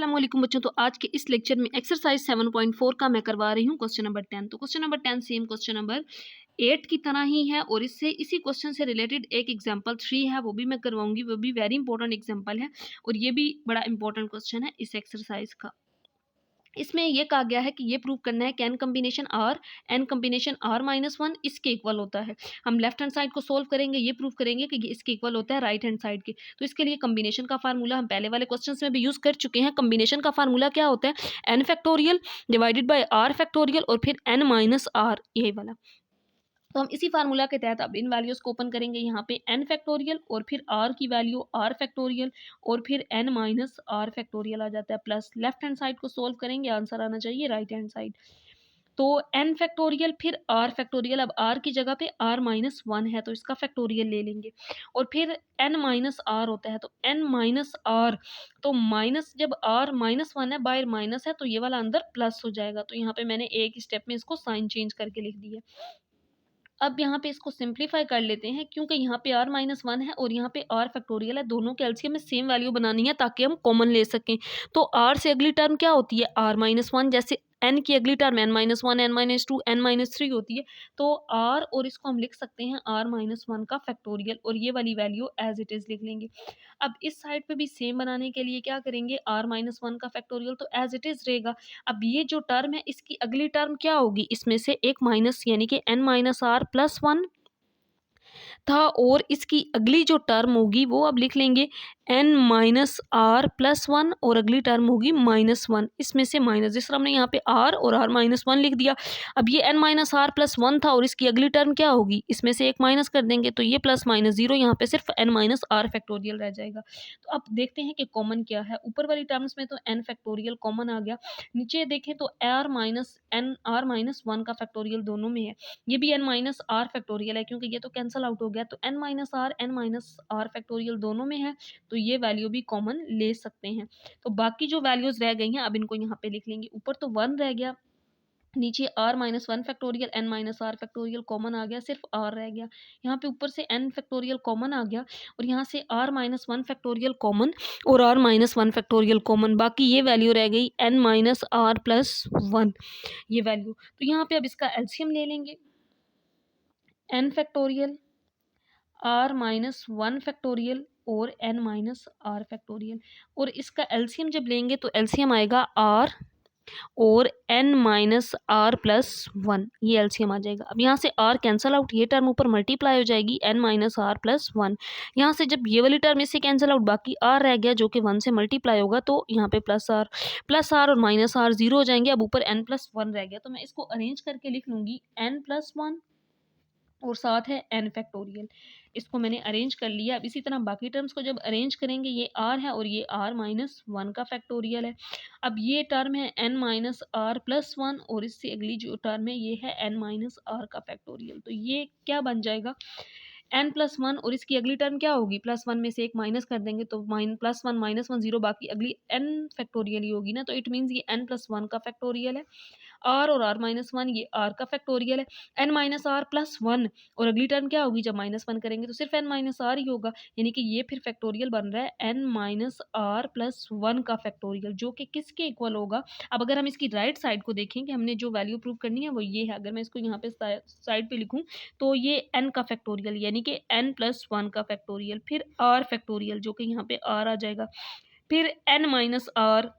अस्सलाम वालेकुम बच्चों। तो आज के इस लेक्चर में एक्सरसाइज 7.4 का मैं करवा रही हूँ क्वेश्चन नंबर 10। तो question number 10 same question number 8 की तरह ही है और इससे इसी क्वेश्चन से रिलेटेड एक एग्जांपल 3 है, वो भी मैं करवाऊंगी। वो भी वेरी इंपॉर्टेंट एग्जांपल है और ये भी बड़ा इंपॉर्टेंट क्वेश्चन है इस एक्सरसाइज का। इसमें ये कहा गया है कि ये प्रूव करना है कि N combination R minus one इसके इक्वल होता है। हम लेफ्ट हैंड साइड को सोल्व करेंगे, ये प्रूव करेंगे कि ये इसके इक्वल होता है राइट हैंड साइड के। तो इसके लिए कम्बिनेशन का फार्मूला हम पहले वाले क्वेश्चंस में भी यूज कर चुके हैं। कम्बिनेशन का फार्मूला क्या होता है? N factorial divided by R factorial और फिर एन माइनस आर, यही वाला। तो हम इसी फार्मूला के तहत अब इन वैल्यूज को ओपन करेंगे। यहाँ पे n फैक्टोरियल और फिर r की वैल्यू r फैक्टोरियल और फिर n माइनस r फैक्टोरियल आ जाता है प्लस लेफ्ट हैंड साइड को सोल्व करेंगे, आंसर आना चाहिए राइट हैंड साइड। तो n फैक्टोरियल फिर r फैक्टोरियल, अब r की जगह पे r माइनस वन है तो इसका फैक्टोरियल ले लेंगे और फिर n माइनस r होता है तो n माइनस r, तो माइनस जब r माइनस वन है बाहर माइनस है तो ये वाला अंदर प्लस हो जाएगा। तो यहाँ पे मैंने एक स्टेप में इसको साइन चेंज करके लिख दिया। अब यहाँ पे इसको सिंप्लीफाई कर लेते हैं क्योंकि यहाँ पे r माइनस वन है और यहाँ पे r फैक्टोरियल है, दोनों के एलसीएम में सेम वैल्यू बनानी है ताकि हम कॉमन ले सकें। तो r से अगली टर्म क्या होती है? r minus one. जैसे n की अगली term n minus one, n minus two, n minus three होती है। तो r और इसको हम लिख सकते हैं r माइनस वन का फैक्टोरियल और ये वाली वैल्यू एज इट इज लिख लेंगे। अब इस साइड पे भी सेम बनाने के लिए क्या करेंगे? r माइनस वन का फैक्टोरियल तो एज इट इज रहेगा। अब ये जो टर्म है इसकी अगली टर्म क्या होगी? इसमें से एक माइनस यानी कि n minus R plus one था और इसकी अगली जो टर्म होगी वो अब लिख लेंगे n minus R plus one और अगली टर्म होगी माइनस वन। इसमें से माइनस, जिस तरह हमने यहाँ पे r और r माइनस वन लिख दिया। अब ये n minus R plus one था और इसकी अगली टर्म क्या होगी? इसमें से एक माइनस कर देंगे तो ये प्लस माइनस जीरो, यहाँ पे सिर्फ n माइनस आर फैक्टोरियल रह जाएगा। तो अब देखते हैं कि कॉमन क्या है। ऊपर वाली टर्म्स में तो n फैक्टोरियल कॉमन आ गया, नीचे देखें तो r माइनस वन का फैक्टोरियल दोनों में है। ये भी n माइनस आर फैक्टोरियल है क्योंकि ये तो कैंसिल आउट हो गया। तो n माइनस आर फैक्टोरियल दोनों में है तो ये वैल्यू भी कॉमन ले सकते हैं। तो बाकी जो वैल्यूज रह गई हैं अब इनको यहाँ पे लिख लेंगे। ऊपर तो वन रह गया, नीचे r minus one factorial, n minus R factorial common आ गया, सिर्फ r रह गया। यहाँ पे ऊपर से n फैक्टोरियल कॉमन आ गया और यहाँ से r minus one factorial common और r minus one factorial common. बाकी ये वैल्यू रह गई n minus R plus one, ये वैल्यू। तो यहाँ पे अब इसका एलसीएम ले लेंगे। n factorial, r minus one factorial और n माइनस आर फैक्टोरियल, और इसका एलसीएम जब लेंगे तो एलसीएम आएगा r और n minus R plus one, ये एलसीएम आ जाएगा। अब यहाँ से r कैंसिल आउट, ये टर्म ऊपर मल्टीप्लाई हो जाएगी n minus R plus one. यहाँ से जब ये वाली टर्म इससे कैंसिल आउट, बाकी r रह गया जो कि वन से मल्टीप्लाई होगा तो यहाँ पे प्लस आर और माइनस आर जीरो हो जाएंगे। अब ऊपर n प्लस वन रह गया तो मैं इसको अरेंज करके लिख लूँगी n प्लस वन और साथ है n फैक्टोरियल। इसको मैंने अरेंज कर लिया। अब इसी तरह बाकी टर्म्स को जब अरेंज करेंगे, ये r है और ये r माइनस वन का फैक्टोरियल है। अब ये टर्म है n minus R plus one और इससे अगली जो टर्म है ये है n माइनस आर का फैक्टोरियल। तो ये क्या बन जाएगा? n प्लस वन और इसकी अगली टर्म क्या होगी? प्लस वन में से एक माइनस कर देंगे तो plus one minus one zero, बाकी अगली n फैक्टोरियल ही होगी ना। तो इट मीन्स ये n प्लस वन का फैक्टोरियल है। r और r माइनस वन ये r का फैक्टोरियल है। n minus R plus one और अगली टर्म क्या होगी? जब माइनस वन करेंगे तो सिर्फ n माइनस आर ही होगा, यानी कि ये फिर फैक्टोरियल बन रहा है n minus R plus one का फैक्टोरियल, जो कि किसके इक्वल होगा? अब अगर हम इसकी राइट साइड को देखें कि हमने जो वैल्यू प्रूव करनी है वो ये है। अगर मैं इसको यहाँ पे साइड पे लिखूँ तो ये n का फैक्टोरियल यानी कि n प्लस वन का फैक्टोरियल, फिर r फैक्टोरियल जो कि यहाँ पे r आ जाएगा, फिर n माइनस आर,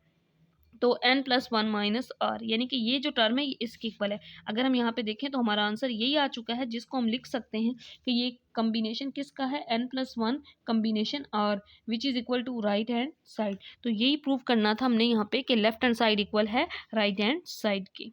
तो n plus one minus R, यानी कि ये जो टर्म है ये इसके इक्वल है। अगर हम यहाँ पे देखें तो हमारा आंसर यही आ चुका है, जिसको हम लिख सकते हैं कि ये कम्बिनेशन किसका है? n plus one combination r which is equal to right hand side. तो यही प्रूव करना था हमने यहाँ पे कि लेफ्ट हैंड साइड इक्वल है राइट हैंड साइड के।